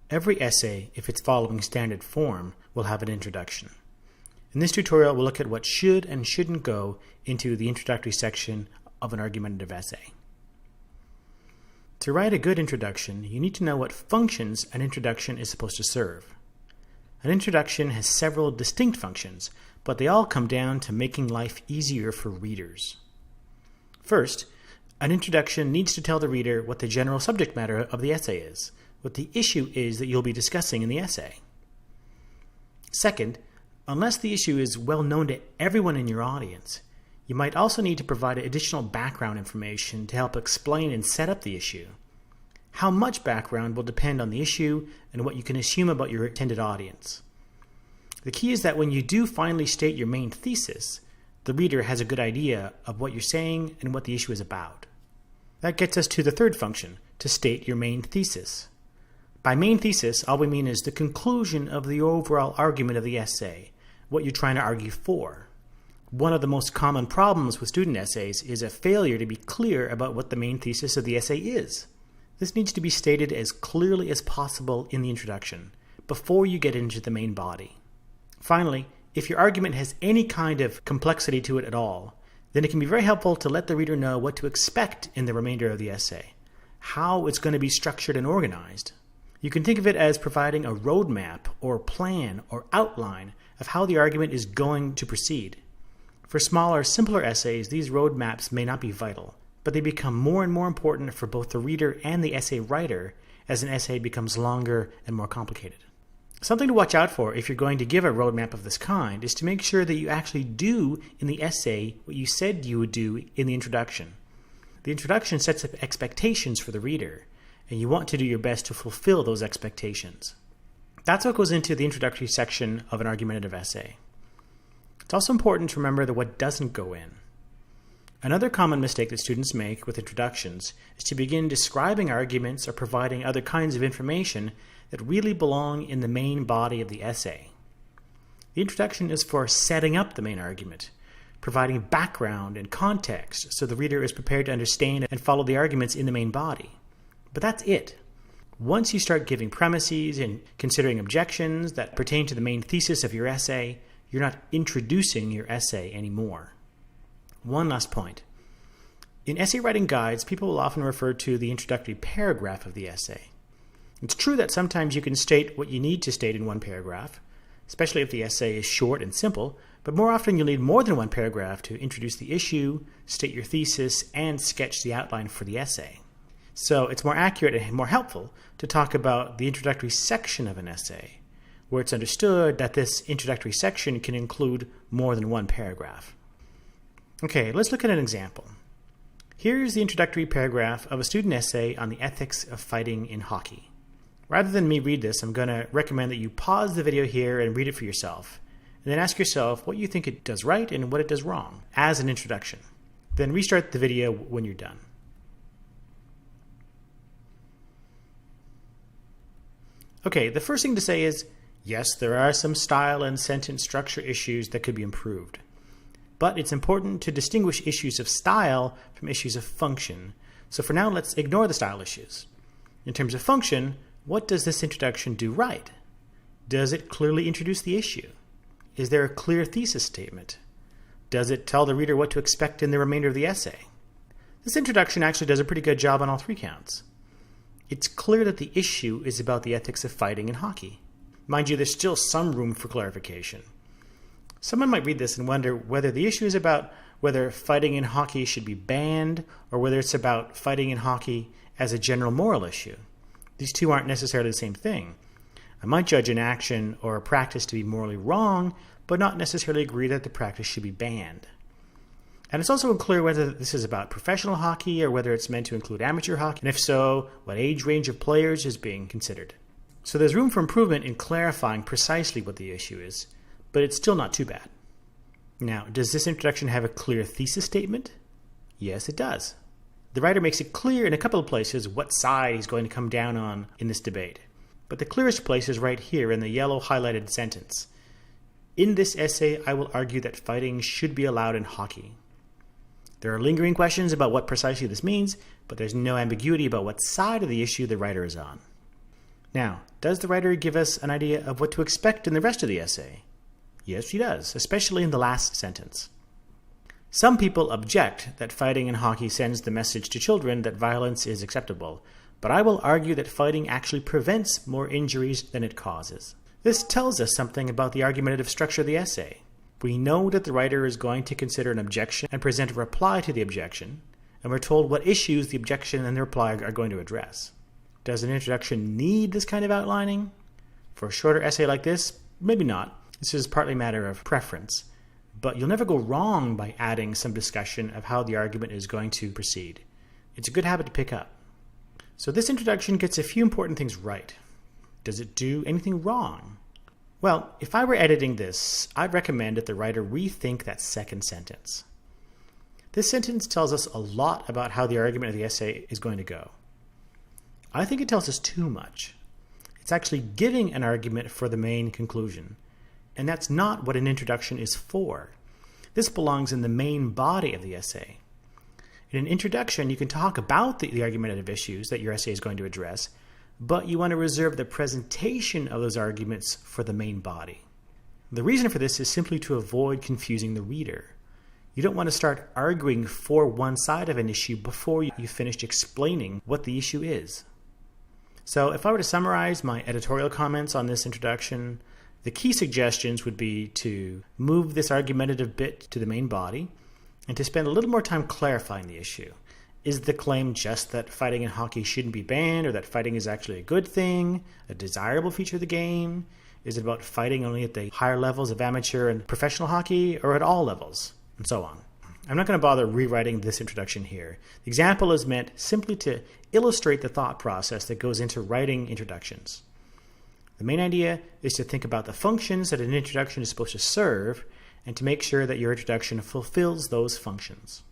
Every essay, if it's following standard form, will have an introduction. In this tutorial, we'll look at what should and shouldn't go into the introductory section of an argumentative essay. To write a good introduction, you need to know what functions an introduction is supposed to serve. An introduction has several distinct functions, but they all come down to making life easier for readers. First, an introduction needs to tell the reader what the general subject matter of the essay is, what the issue is that you'll be discussing in the essay. Second, unless the issue is well known to everyone in your audience, you might also need to provide additional background information to help explain and set up the issue. How much background will depend on the issue and what you can assume about your intended audience. The key is that when you do finally state your main thesis, the reader has a good idea of what you're saying and what the issue is about. That gets us to the third function, to state your main thesis. By main thesis, all we mean is the conclusion of the overall argument of the essay, what you're trying to argue for. One of the most common problems with student essays is a failure to be clear about what the main thesis of the essay is. This needs to be stated as clearly as possible in the introduction, before you get into the main body. Finally, if your argument has any kind of complexity to it at all, then it can be very helpful to let the reader know what to expect in the remainder of the essay, how it's going to be structured and organized. You can think of it as providing a roadmap or plan or outline of how the argument is going to proceed. For smaller, simpler essays, these roadmaps may not be vital, but they become more and more important for both the reader and the essay writer as an essay becomes longer and more complicated. Something to watch out for if you're going to give a roadmap of this kind is to make sure that you actually do in the essay what you said you would do in the introduction. The introduction sets up expectations for the reader, and you want to do your best to fulfill those expectations. That's what goes into the introductory section of an argumentative essay. It's also important to remember that what doesn't go in. Another common mistake that students make with introductions is to begin describing arguments or providing other kinds of information that really belong in the main body of the essay. The introduction is for setting up the main argument, providing background and context so the reader is prepared to understand and follow the arguments in the main body. But that's it. Once you start giving premises and considering objections that pertain to the main thesis of your essay, you're not introducing your essay anymore. One last point. In essay writing guides, people will often refer to the introductory paragraph of the essay. It's true that sometimes you can state what you need to state in one paragraph, especially if the essay is short and simple, but more often you'll need more than one paragraph to introduce the issue, state your thesis, and sketch the outline for the essay. So it's more accurate and more helpful to talk about the introductory section of an essay, where it's understood that this introductory section can include more than one paragraph. Okay, let's look at an example. Here's the introductory paragraph of a student essay on the ethics of fighting in hockey. Rather than me read this, I'm going to recommend that you pause the video here and read it for yourself, and then ask yourself what you think it does right and what it does wrong as an introduction. Then restart the video when you're done. Okay, the first thing to say is, yes, there are some style and sentence structure issues that could be improved. But it's important to distinguish issues of style from issues of function. So for now, let's ignore the style issues. In terms of function, what does this introduction do right? Does it clearly introduce the issue? Is there a clear thesis statement? Does it tell the reader what to expect in the remainder of the essay? This introduction actually does a pretty good job on all three counts. It's clear that the issue is about the ethics of fighting in hockey. Mind you, there's still some room for clarification. Someone might read this and wonder whether the issue is about whether fighting in hockey should be banned or whether it's about fighting in hockey as a general moral issue. These two aren't necessarily the same thing. I might judge an action or a practice to be morally wrong, but not necessarily agree that the practice should be banned. And it's also unclear whether this is about professional hockey or whether it's meant to include amateur hockey, and if so, what age range of players is being considered. So there's room for improvement in clarifying precisely what the issue is, but it's still not too bad. Now, does this introduction have a clear thesis statement? Yes, it does. The writer makes it clear in a couple of places what side he's going to come down on in this debate. But the clearest place is right here in the yellow highlighted sentence. In this essay, I will argue that fighting should be allowed in hockey. There are lingering questions about what precisely this means, but there's no ambiguity about what side of the issue the writer is on. Now, does the writer give us an idea of what to expect in the rest of the essay? Yes, she does, especially in the last sentence. Some people object that fighting in hockey sends the message to children that violence is acceptable, but I will argue that fighting actually prevents more injuries than it causes. This tells us something about the argumentative structure of the essay. We know that the writer is going to consider an objection and present a reply to the objection, and we're told what issues the objection and the reply are going to address. Does an introduction need this kind of outlining? For a shorter essay like this, maybe not. This is partly a matter of preference. But you'll never go wrong by adding some discussion of how the argument is going to proceed. It's a good habit to pick up. So this introduction gets a few important things right. Does it do anything wrong? Well, if I were editing this, I'd recommend that the writer rethink that second sentence. This sentence tells us a lot about how the argument of the essay is going to go. I think it tells us too much. It's actually giving an argument for the main conclusion. And that's not what an introduction is for. This belongs in the main body of the essay. In an introduction, you can talk about the argumentative issues that your essay is going to address, but you want to reserve the presentation of those arguments for the main body. The reason for this is simply to avoid confusing the reader. You don't want to start arguing for one side of an issue before you've finished explaining what the issue is. So if I were to summarize my editorial comments on this introduction, the key suggestions would be to move this argumentative bit to the main body and to spend a little more time clarifying the issue. Is the claim just that fighting in hockey shouldn't be banned, or that fighting is actually a good thing, a desirable feature of the game? Is it about fighting only at the higher levels of amateur and professional hockey, or at all levels, and so on? I'm not going to bother rewriting this introduction here. The example is meant simply to illustrate the thought process that goes into writing introductions. The main idea is to think about the functions that an introduction is supposed to serve and to make sure that your introduction fulfills those functions.